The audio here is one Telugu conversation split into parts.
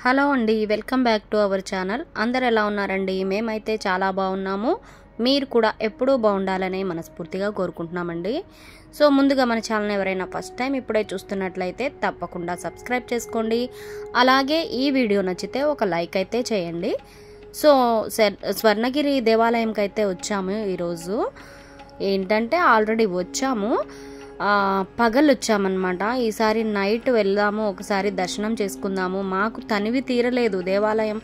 హలో అండి, welcome back to our channel. అందరు ఎలా ఉన్నారండి? మేమైతే చాలా బాగున్నాము. మీరు కూడా ఎప్పుడూ బాగుండాలని మనస్ఫూర్తిగా కోరుకుంటున్నామండి. సో ముందుగా మన ఛానల్ ఎవరైనా ఫస్ట్ టైం ఇప్పుడే చూస్తున్నట్లయితే తప్పకుండా సబ్స్క్రైబ్ చేసుకోండి. అలాగే ఈ వీడియో నచ్చితే ఒక లైక్ అయితే చేయండి. సో స్వర్ణగిరి దేవాలయంకి అయితే వచ్చాము. ఈరోజు ఏంటంటే ఆల్రెడీ వచ్చాము, పగలు వచ్చామన్నమాట. ఈసారి నైట్ వెళ్దాము, ఒకసారి దర్శనం చేసుకుందాము. మాకు తనివి తీరలేదు, దేవాలయం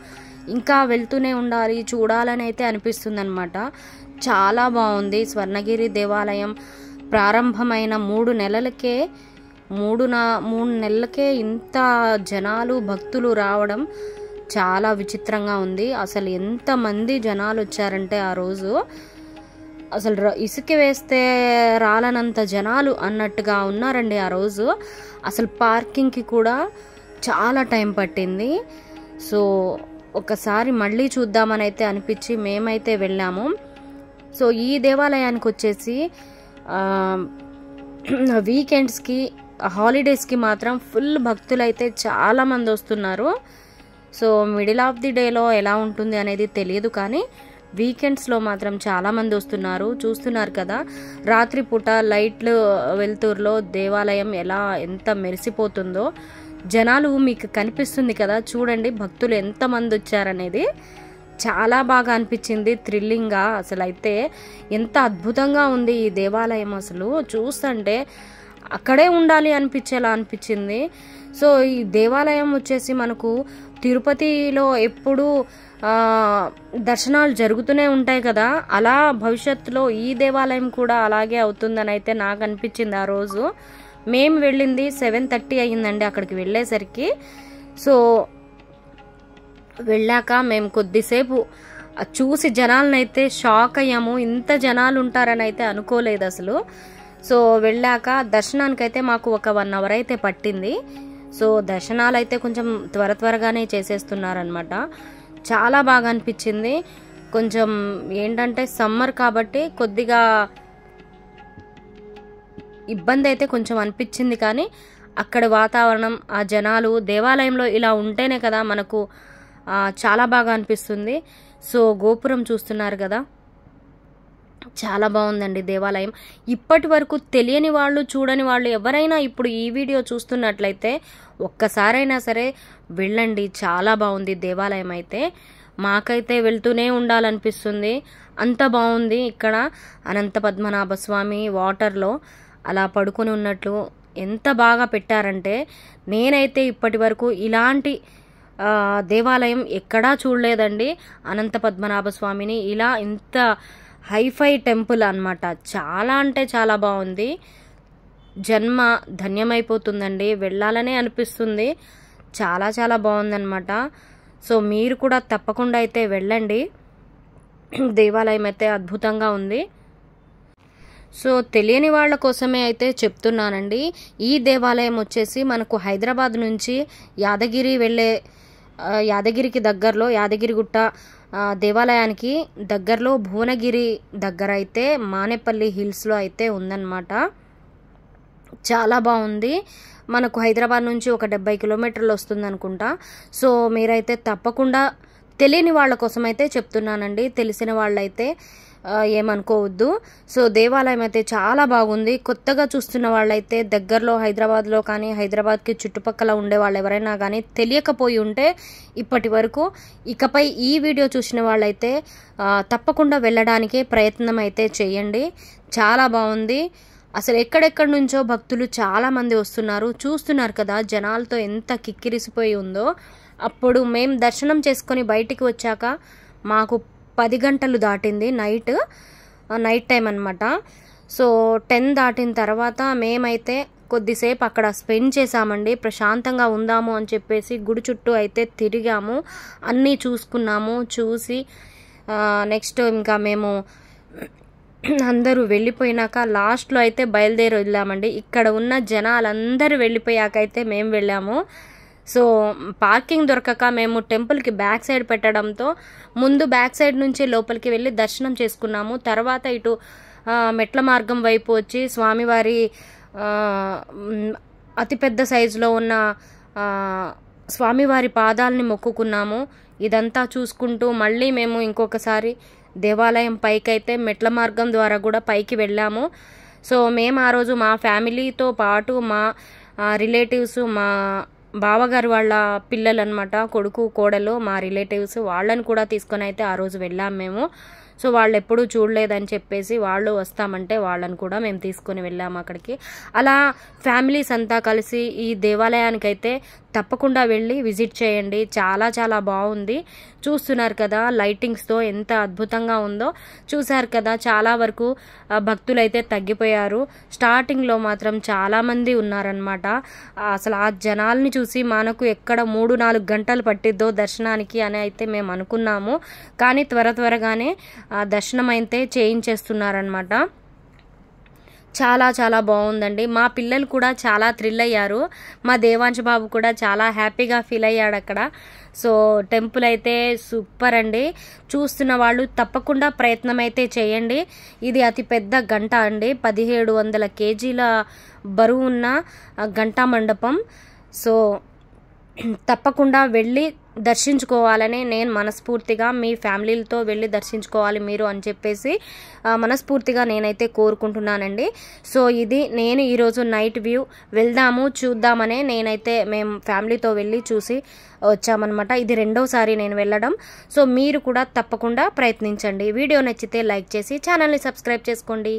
ఇంకా వెళ్తూనే ఉండాలి, చూడాలని అయితే అనిపిస్తుంది అనమాట. చాలా బాగుంది స్వర్ణగిరి దేవాలయం. ప్రారంభమైన 3 నెలలకే ఇంత జనాలు భక్తులు రావడం చాలా విచిత్రంగా ఉంది. అసలు ఎంతమంది జనాలు వచ్చారంటే ఆ రోజు అసలు ఇసుక వేస్తే రాలనంత జనాలు అన్నట్టుగా ఉన్నారండి ఆ రోజు. అసలు పార్కింగ్కి కూడా చాలా టైం పట్టింది. సో ఒకసారి మళ్ళీ చూద్దామని అయితే అనిపించి మేమైతే వెళ్ళాము. సో ఈ దేవాలయానికి వచ్చేసి వీకెండ్స్కి హాలిడేస్కి మాత్రం ఫుల్ భక్తులు అయితే చాలామంది వస్తున్నారు. సో మిడిల్ ఆఫ్ ది డేలో ఎలా ఉంటుంది అనేది తెలియదు, కానీ వీకెండ్స్లో మాత్రం చాలామంది వస్తున్నారు. చూస్తున్నారు కదా, రాత్రిపూట లైట్లు వెలుతురులో దేవాలయం ఎంత మెరిసిపోతుందో. జనాలు మీకు కనిపిస్తుంది కదా, చూడండి భక్తులు ఎంతమంది వచ్చారనేది. చాలా బాగా అనిపించింది, థ్రిల్లింగ్గా. అసలు అయితే ఎంత అద్భుతంగా ఉంది ఈ దేవాలయం. అసలు చూస్తుంటే అక్కడే ఉండాలి అనిపించేలా అనిపించింది. సో ఈ దేవాలయం వచ్చేసి మనకు తిరుపతిలో ఎప్పుడు దర్శనాలు జరుగుతూనే ఉంటాయి కదా, అలా భవిష్యత్తులో ఈ దేవాలయం కూడా అలాగే అవుతుందని అయితే నాకు అనిపించింది. ఆ రోజు మేము వెళ్ళింది 7:30 అయ్యిందండి అక్కడికి వెళ్ళేసరికి. సో వెళ్ళాక మేము కొద్దిసేపు చూసి జనాలను అయితే షాక్ అయ్యాము. ఇంత జనాలు ఉంటారని అయితే అనుకోలేదు అసలు. సో వెళ్ళాక దర్శనానికైతే మాకు ఒక 1 అవర్ అయితే పట్టింది. సో దర్శనాలు అయితే కొంచెం త్వరగానే చేసేస్తున్నారనమాట. చాలా బాగా అనిపించింది. కొంచెం ఏంటంటే సమ్మర్ కాబట్టి కొద్దిగా ఇబ్బంది అయితే కొంచెం అనిపించింది, కానీ అక్కడ వాతావరణం, ఆ జనాలు, దేవాలయంలో ఇలా ఉంటేనే కదా మనకు చాలా బాగా అనిపిస్తుంది. సో గోపురం చూస్తున్నారు కదా, చాలా బాగుందండి దేవాలయం. ఇప్పటి వరకు తెలియని వాళ్ళు, చూడని వాళ్ళు ఎవరైనా ఇప్పుడు ఈ వీడియో చూస్తున్నట్లయితే ఒక్కసారైనా సరే వెళ్ళండి. చాలా బాగుంది దేవాలయం అయితే. మాకైతే వెళ్తూనే ఉండాలనిపిస్తుంది, అంత బాగుంది. ఇక్కడ అనంత పద్మనాభ స్వామి వాటర్లో అలా పడుకొని ఉన్నట్లు ఎంత బాగా పెట్టారంటే, నేనైతే ఇప్పటి వరకు ఇలాంటి దేవాలయం ఎక్కడా చూడలేదండి. అనంత పద్మనాభ స్వామిని ఇలా ఇంత హైఫై టెంపుల్ అన్నమాట. చాలా అంటే చాలా బాగుంది. జన్మ ధన్యమైపోతుందండి, వెళ్ళాలనే అనిపిస్తుంది. చాలా చాలా బాగుందన్నమాట. సో మీరు కూడా తప్పకుండా అయితే వెళ్ళండి. దేవాలయం అయితే అద్భుతంగా ఉంది. సో తెలియని వాళ్ళ కోసమే అయితే చెప్తున్నానండి. ఈ దేవాలయం వచ్చేసి మనకు హైదరాబాద్ నుంచి యాదగిరికి దగ్గరలో, యాదగిరిగుట్ట దేవాలయానికి దగ్గరలో, భువనగిరి దగ్గర అయితే మానేపల్లి హిల్స్లో అయితే ఉందన్నమాట. చాలా బాగుంది. మనకు హైదరాబాద్ నుంచి ఒక 70 కిలోమీటర్లు వస్తుంది అనుకుంటా. సో మీరైతే తప్పకుండా, తెలియని వాళ్ళ కోసం అయితే చెప్తున్నానండి, తెలిసిన వాళ్ళైతే ఏమనుకోవద్దు. సో దేవాలయం అయితే చాలా బాగుంది. కొత్తగా చూస్తున్న వాళ్ళైతే దగ్గరలో హైదరాబాద్లో కానీ, హైదరాబాద్కి చుట్టుపక్కల ఉండే వాళ్ళు ఎవరైనా కానీ తెలియకపోయి ఉంటే ఇప్పటి వరకు, ఇకపై ఈ వీడియో చూసిన వాళ్ళైతే తప్పకుండా వెళ్ళడానికే ప్రయత్నం అయితే చేయండి. చాలా బాగుంది. అసలు ఎక్కడెక్కడి నుంచో భక్తులు చాలా మంది వస్తున్నారు. చూస్తున్నారు కదా జనాలతో ఎంత కిక్కిరిసిపోయి ఉందో. అప్పుడు మేము దర్శనం చేసుకొని బయటికి వచ్చాక మాకు 10 గంటలు దాటింది, నైట్ టైం అనమాట. సో 10 దాటిన తర్వాత మేమైతే కొద్దిసేపు అక్కడ స్పెండ్ చేసామండి. ప్రశాంతంగా ఉందాము అని చెప్పేసి గుడి చుట్టూ అయితే తిరిగాము, అన్నీ చూసుకున్నాము. చూసి నెక్స్ట్ ఇంకా మేము అందరూ వెళ్ళిపోయినాక లాస్ట్లో అయితే బయలుదేరి వెళ్ళామండి. ఇక్కడ ఉన్న జనాలందరూ వెళ్ళిపోయాక అయితే మేము వెళ్ళాము. సో పార్కింగ్ దొరకక మేము టెంపుల్కి బ్యాక్ సైడ్ పెట్టడంతో ముందు బ్యాక్ సైడ్ నుంచి లోపలికి వెళ్ళి దర్శనం చేసుకున్నాము. తర్వాత ఇటు మెట్ల మార్గం వైపు వచ్చి స్వామివారి అతిపెద్ద సైజులో ఉన్న స్వామివారి పాదాలని మొక్కుకున్నాము. ఇదంతా చూసుకుంటూ మళ్ళీ మేము ఇంకొకసారి దేవాలయం పైకైతే మెట్ల మార్గం ద్వారా కూడా పైకి వెళ్ళాము. సో మేము ఆ రోజు మా ఫ్యామిలీతో పాటు మా రిలేటివ్స్, మా బావగారు వాళ్ళ పిల్లలు అనమాట, కొడుకు కోడలు, మా రిలేటివ్స్ వాళ్ళని కూడా తీసుకొని అయితే ఆ రోజు వెళ్ళాము మేము. సో వాళ్ళు ఎప్పుడూ చూడలేదని చెప్పేసి వాళ్ళు వస్తామంటే వాళ్ళని కూడా మేము తీసుకొని వెళ్ళాము అక్కడికి. అలా ఫ్యామిలీస్ అంతా కలిసి ఈ దేవాలయానికి అయితే తప్పకుండా వెళ్ళి విజిట్ చేయండి. చాలా చాలా బాగుంది. చూస్తున్నారు కదా లైటింగ్స్తో ఎంత అద్భుతంగా ఉందో. చూశారు కదా చాలా వరకు భక్తులైతే తగ్గిపోయారు. స్టార్టింగ్లో మాత్రం చాలామంది ఉన్నారనమాట. అసలు ఆ జనాల్ని చూసి మనకు ఎక్కడ 3-4 గంటలు పట్టిద్దో దర్శనానికి అని అయితే మేము అనుకున్నాము. కానీ త్వరగానే దర్శనం అయితే చేయించేస్తున్నారనమాట. చాలా చాలా బాగుందండి. మా పిల్లలు కూడా చాలా థ్రిల్ అయ్యారు. మా దేవాంశ బాబు కూడా చాలా హ్యాపీగా ఫీల్ అయ్యాడు అక్కడ. సో టెంపుల్ అయితే సూపర్ అండి. చూస్తున్న వాళ్ళు తప్పకుండా ప్రయత్నం అయితే చేయండి. ఇది అతి పెద్ద గంట అండి, 1700 కేజీల బరువు ఉన్న గంటా మండపం. సో తప్పకుండా వెళ్ళి దర్శించుకోవాలని నేను మనస్ఫూర్తిగా, మీ ఫ్యామిలీలతో వెళ్ళి దర్శించుకోవాలి మీరు అని చెప్పేసి మనస్ఫూర్తిగా నేనైతే కోరుకుంటున్నానండి. సో ఇది నేను ఈరోజు నైట్ వ్యూ వెళ్దాము చూద్దామనే నేనైతే మేము ఫ్యామిలీతో వెళ్ళి చూసి వచ్చామన్నమాట. ఇది 2వసారి నేను వెళ్ళడం. సో మీరు కూడా తప్పకుండా ప్రయత్నించండి. వీడియో నచ్చితే లైక్ చేసి ఛానల్ని సబ్స్క్రైబ్ చేసుకోండి.